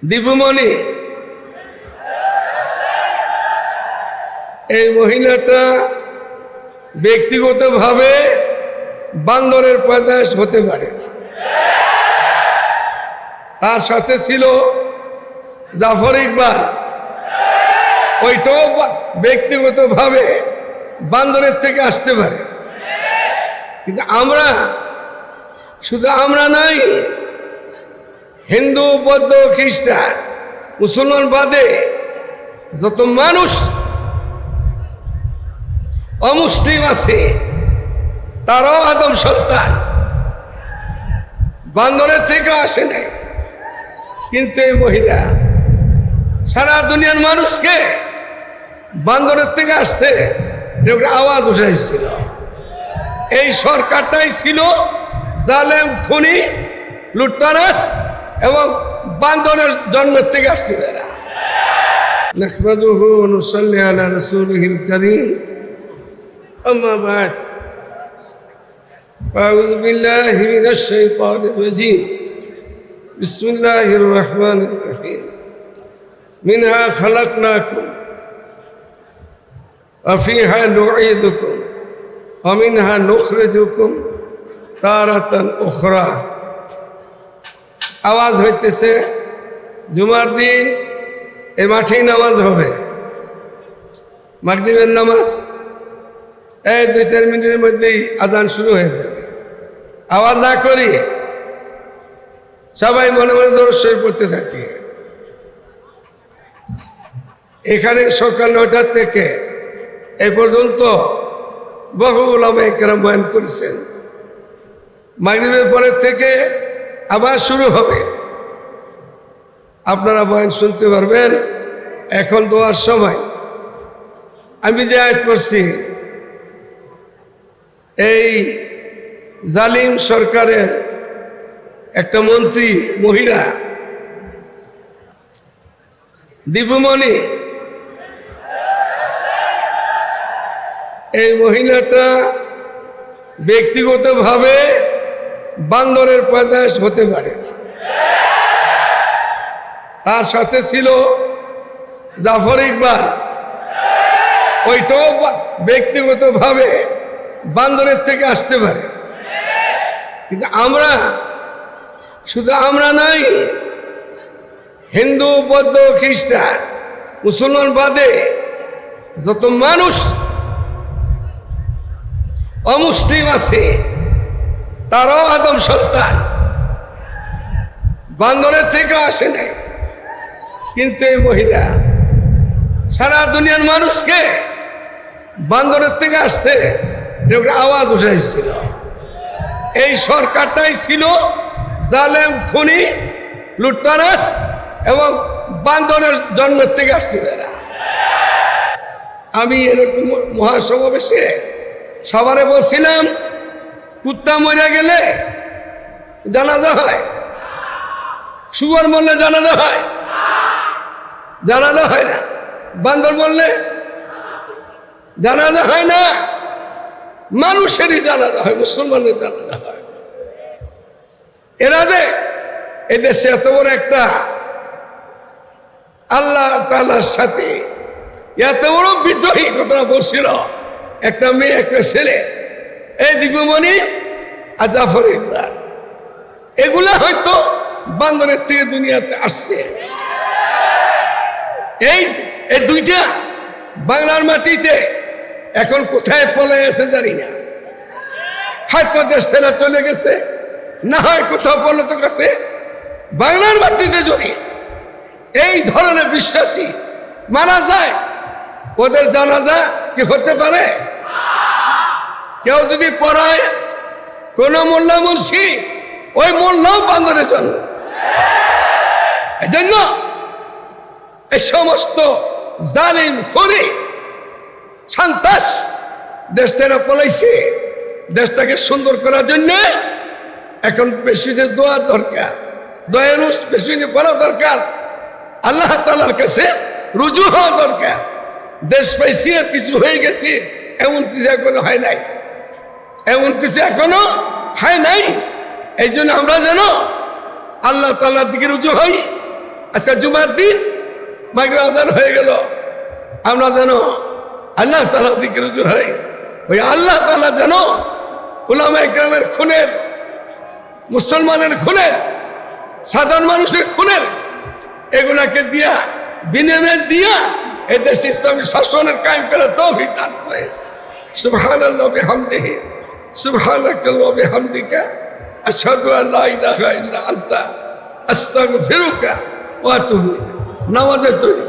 দীপুমণি, এই মহিলাটা ব্যক্তিগতভাবে বান্দরের পয়দাশ হতে পারে। তার সাথে ছিল জাফর ইকবাল, ওইটাও ব্যক্তিগতভাবে বান্দরের থেকে আসতে পারে। কিন্তু আমরা শুধু আমরা নাই, হিন্দু, বৌদ্ধ, খ্রিস্টান, মুসলমান বাদে যত মানুষ অমুসলিম আছে তারাও আদম সন্তান, বান্দরের থেকে আসে নাই। কিন্তু এই মহিলা সারা দুনিয়ার মানুষকে বান্দরের থেকে আসছে আওয়াজ উঠাইছিল। এই সরকারটাই ছিল জালেম, খুনি, লুটতরাজ এবং বান্দরের জন্মের থেকে আসছিল এরা। নাহমাদুহু ওয়া নুসাল্লি আলা রাসূলিহিল কারীম, আম্মা বা'দ, আউযু বিল্লাহি মিনাশ শাইতানির রাজীম, বিসমিল্লাহির রহমানির রহিম। মিনহা খালাকনাকুম ওয়া ফীহা নু'ঈদুকুম ওয়া মিনহা নুখরিজুকুম তারাতান উখরা। আওয়াজ হইতেছে জুমার দিন এই মাঠেই নামাজ হবে, মাগরিবের নামাজ এই 2-4 মিনিটের মধ্যেই আজান শুরু হয়ে যাবে। আওয়াজ না করি সবাই মনে মনে দরুদ শরীফ পড়তে থাকি। এখানে সকাল 9টা থেকে এই পর্যন্ত বহু উলামায়ে কেরাম বয়ান করেছেন। মাগরিবের পরের থেকে আবার শুরু হবে, আপনারা বয়ান শুনতে পারবেন। এখন দোয়ার সময় আমি যে আয়াত পড়ছি, এই জালিম সরকারের একটা মন্ত্রী মহিলা দীপুমণি, এই মহিলাটা ব্যক্তিগতভাবে বান্দরের পয়দাশ হতে পারে। তার সাথে ছিল জাফর ইকবাল, ওইটাও ব্যক্তিগতভাবে বান্দরের থেকে আসতে পারে। কিন্তু আমরা শুধু আমরা নাই, হিন্দু, বৌদ্ধ, খ্রিস্টান, মুসলমান বাদে যত মানুষ অমুসলিম আছে তারাও আদম সন্তান, বান্দরের থেকে আসে নাই। কিন্তু এই মহিলা সারা দুনিয়ার মানুষকে বান্দরের থেকে আসছে আওয়াজ উঠাইছিল। এই সরকারটাই ছিল জালেম, খুনি, লুটতরাজ এবং বান্দরের জন্মের থেকে আসছিল এরা। আমি এরকম মহাসমাবেশে সবারে বলছিলাম, কুত্তা মরে গেলে জানাজা হয়, শুয়োর মরলে জানাজা হয়, জানাজা হয় না। বান্দর মরলে জানাজা হয় না, মানুষেরই জানাজা হয়, মুসলমানের জানাজা হয়। এরা যে এই দেশে এত বড় একটা আল্লাহ তাআলার সাথে এত বড় বিদ্রোহী কথা বলছিল, একটা মেয়ে, একটা ছেলে, এই দীপুমণি আর জাফর ইকবাল, এগুলা হয়তো বান্দরের থেকে দুনিয়াতে আসছে। এই দুইটা বাংলার মাটিতে এখন কোথায় পলে আছে জানি না, হয়তো দেশ ছেড়ে চলে গেছে, না হয় কোথাও পলাতক আছে। বাংলার মাটিতে যদি এই ধরনের বিশ্বাসী মারা যায়, ওদের জানাজা কি হতে পারে? কেউ যদি পড়ায় কোন মোল্লা মুন্সি, ওই মোল্লাও বান্দরের জন্য। এজন্য এই সমস্ত জালিম, খুনি, সন্ত্রাস দেশ ছেড়ে পলাইছে। দেশটাকে সুন্দর করার জন্য এখন বেশি যে দোয়ার দরকার, দোয়ার বেশি যে পড়া দরকার, আল্লাহ তাআলার কাছে রুজু হওয়া দরকার। দেশ পাইছি আর কিছু হয়ে গেছে এমন কিছু এখনো হয় নাই, এমন কিছু এখনো হয় নাই। এই জন্য আমরা যেন আল্লাহ তাআলার দিকে রুজু হই, আজকে জুমার দিন মাগরিব আজান হয়ে গেল, আমরা যেন আল্লাহ তাআলার দিকে রুজু হই। ওই আল্লাহ তাআলা যেন উলামায়ে কেরামের খুনের, মুসলমানের খুনের, সাধারণ মানুষের খুনের এগুলাকে দিয়া বিনিময় দিয়া এই দেশে ইসলামী শাসনের কায়েম করে তৌফিক দান করে। সুবহানাল্লাহি ওয়া বিহামদিহি, সুবহানাকাল্লাহি ওয়া বিহামদিকা, আশহাদু আল্লা ইলাহা ইল্লা আনতা, আস্তাগফিরুকা ওয়া আতুবু ইলাইক। নামাজের তৈরি।